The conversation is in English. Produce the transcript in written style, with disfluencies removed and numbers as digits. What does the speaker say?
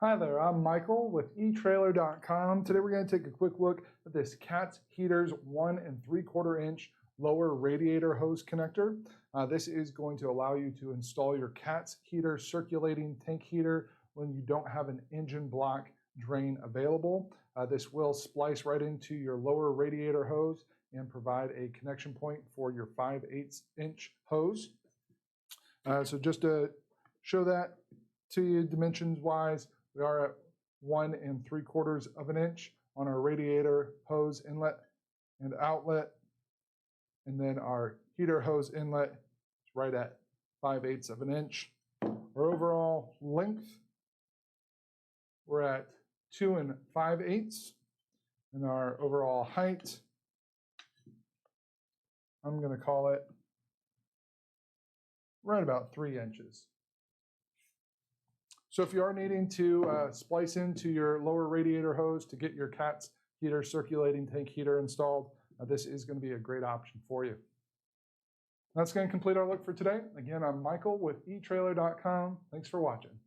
Hi there, I'm Michael with etrailer.com. Today we're going to take a quick look at this Cat's Heater's 1 3/4 inch lower radiator hose connector. This is going to allow you to install your Cat's Heater circulating tank heater when you don't have an engine block drain available. This will splice right into your lower radiator hose and provide a connection point for your 5/8 inch hose. So just to show that to you dimensions wise, we are at 1 3/4 inch on our radiator hose inlet and outlet. And then our heater hose inlet is right at 5/8 inch. Our overall length, we're at 2 5/8. And our overall height, I'm going to call it right about 3 inches. So if you are needing to splice into your lower radiator hose to get your Cat's Heater circulating tank heater installed, this is going to be a great option for you. That's going to complete our look for today. Again, I'm Michael with etrailer.com. Thanks for watching.